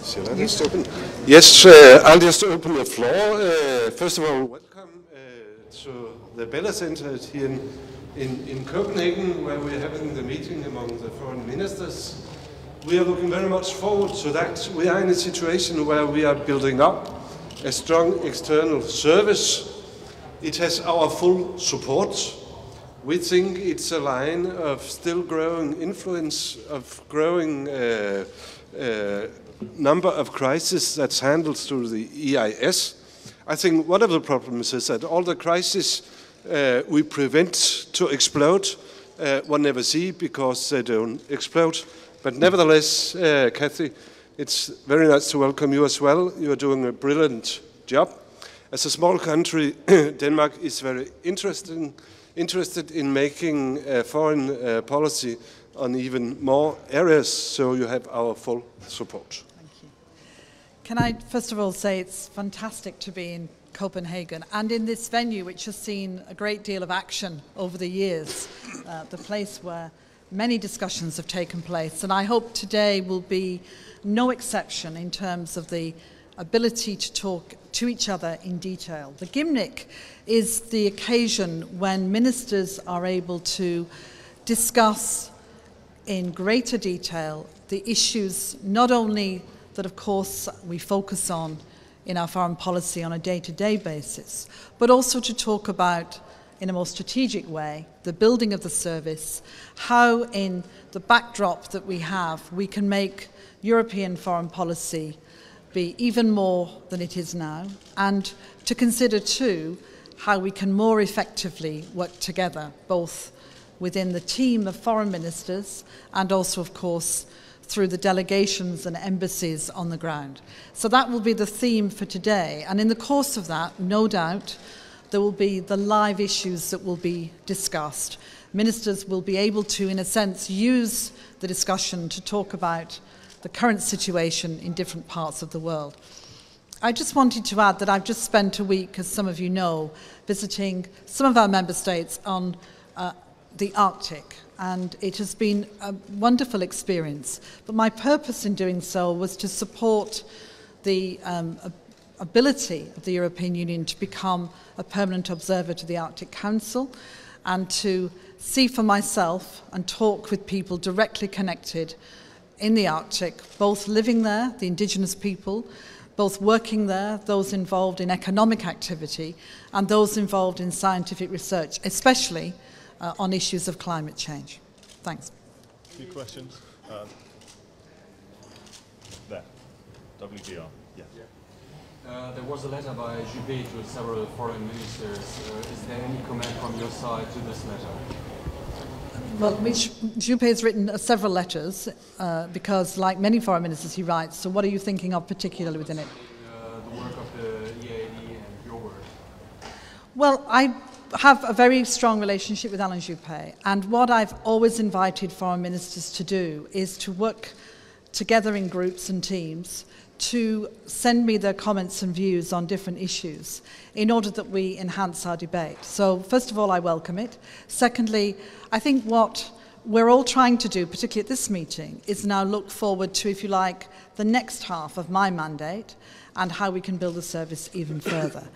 Shall I just open? Yes, I'll just open the floor. First of all, welcome to the Bella Center here in Copenhagen, where we're having the meeting among the foreign ministers. We are looking very much forward to that. We are in a situation where we are building up a strong external service. It has our full support. We think it's a line of still growing influence, of growing number of crises that's handled through the EIS. I think one of the problems is that all the crises we prevent to explode, one never see because they don't explode. But nevertheless, Kathy, it's very nice to welcome you as well. You are doing a brilliant job. As a small country, Denmark is very interested in making foreign policy on even more areas, so you have our full support. Thank you. Can I first of all say it's fantastic to be in Copenhagen and in this venue which has seen a great deal of action over the years, the place where many discussions have taken place, and I hope today will be no exception in terms of the ability to talk to each other in detail. The Gymnich is the occasion when ministers are able to discuss in greater detail the issues not only that of course we focus on in our foreign policy on a day-to-day basis, but also to talk about in a more strategic way the building of the service, how in the backdrop that we have we can make European foreign policy be even more than it is now, and to consider too how we can more effectively work together, both within the team of foreign ministers and also, of course, through the delegations and embassies on the ground. So that will be the theme for today, and in the course of that, no doubt, there will be the live issues that will be discussed. Ministers will be able to, in a sense, use the discussion to talk about the current situation in different parts of the world. I just wanted to add that I've just spent a week, as some of you know, visiting some of our member states on the Arctic, and it has been a wonderful experience. But my purpose in doing so was to support the ability of the European Union to become a permanent observer to the Arctic Council, and to see for myself and talk with people directly connected in the Arctic, both living there, the indigenous people, both working there, those involved in economic activity, and those involved in scientific research, especially on issues of climate change. Thanks. A few questions. There. WGR. Yeah. There was a letter by Juppé to several foreign ministers. Is there any comment from your side to this letter? Well, Juppé has written several letters because, like many foreign ministers, he writes. So what are you thinking of particularly within it? The work of the EAD and your work. Well, I have a very strong relationship with Alain Juppé, and what I've always invited foreign ministers to do is to work together in groups and teams to send me their comments and views on different issues in order that we enhance our debate. So first of all, I welcome it. Secondly, I think what we're all trying to do, particularly at this meeting, is now look forward to, if you like, the next half of my mandate and how we can build the service even further.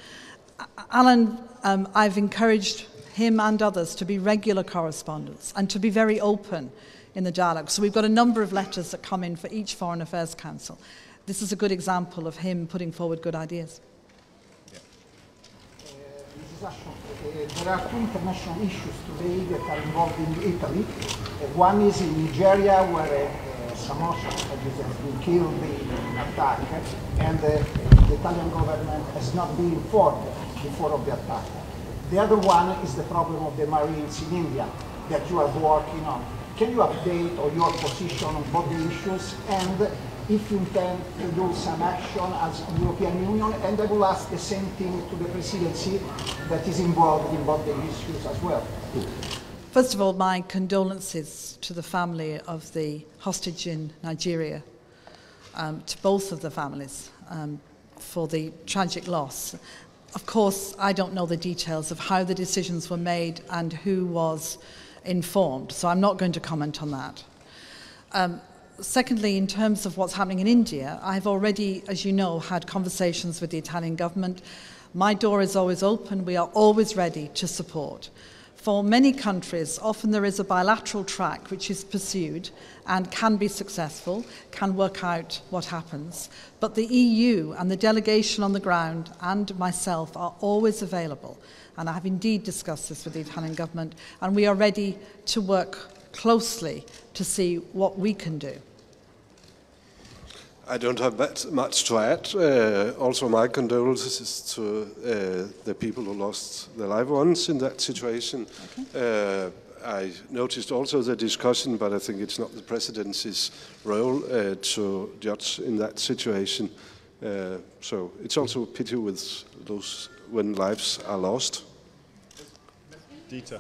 Alan, I've encouraged him and others to be regular correspondents and to be very open in the dialogue. So we've got a number of letters that come in for each Foreign Affairs Council. This is a good example of him putting forward good ideas. Mrs. Ashton, there are two international issues today that are involved in Italy. One is in Nigeria, where Samosa has been killed in an attack, and the Italian government has not been informed before of the attack. The other one is the problem of the Marines in India that you are working on. Can you update on your position on both the issues, and if you intend to do some action as European Union? And I will ask the same thing to the presidency that is involved in both the issues as well. First of all, my condolences to the family of the hostage in Nigeria, to both of the families, for the tragic loss. Of course, I don't know the details of how the decisions were made and who was informed, so I'm not going to comment on that. Secondly, in terms of what's happening in India, I've already, as you know, had conversations with the Italian government. My door is always open. We are always ready to support. For many countries, often there is a bilateral track which is pursued and can be successful, can work out what happens. But the EU and the delegation on the ground and myself are always available. And I have indeed discussed this with the Italian government, and we are ready to work closely to see what we can do. I don't have that much to add. Also, my condolences to the people who lost their loved ones in that situation. Okay. I noticed also the discussion, but I think it's not the presidency's role to judge in that situation. So it's also a pity with those when lives are lost. Dieter.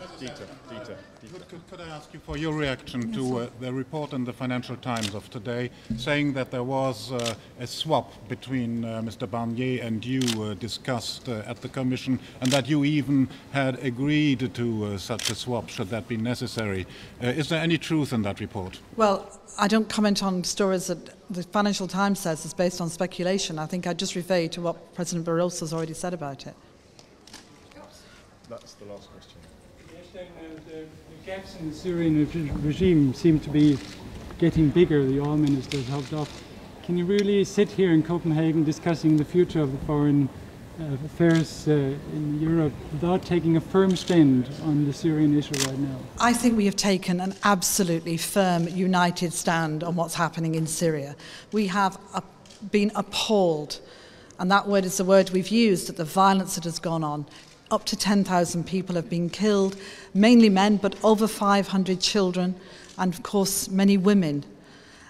Could I ask you for your reaction to the report in the Financial Times of today saying that there was a swap between Mr. Barnier and you discussed at the Commission, and that you even had agreed to such a swap should that be necessary? Is there any truth in that report? Well, I don't comment on stories that the Financial Times says is based on speculation. I think I just refer you to what President Barroso has already said about it. That's the last question. The gaps in the Syrian regime seem to be getting bigger. The oil ministers helped off. Can you really sit here in Copenhagen discussing the future of the foreign affairs in Europe without taking a firm stand on the Syrian issue right now? I think we have taken an absolutely firm, united stand on what's happening in Syria. We have been appalled, and that word is the word we've used, at the violence that has gone on. Up to 10,000 people have been killed, mainly men, but over 500 children, and of course many women.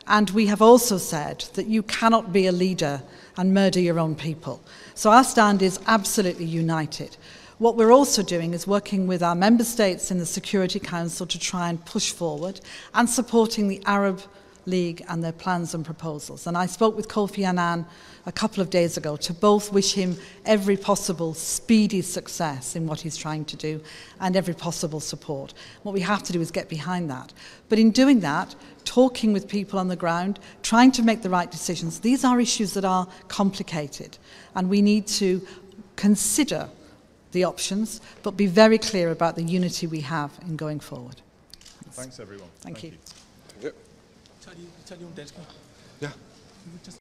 And we have also said that you cannot be a leader and murder your own people. So our stand is absolutely united. What we're also doing is working with our member states in the Security Council to try and push forward, and supporting the Arab League and their plans and proposals. And I spoke with Kofi Annan a couple of days ago to both wish him every possible speedy success in what he's trying to do and every possible support. What we have to do is get behind that. But in doing that, talking with people on the ground, trying to make the right decisions, these are issues that are complicated, and we need to consider the options, but be very clear about the unity we have in going forward. Thanks everyone. Thank you. Ja.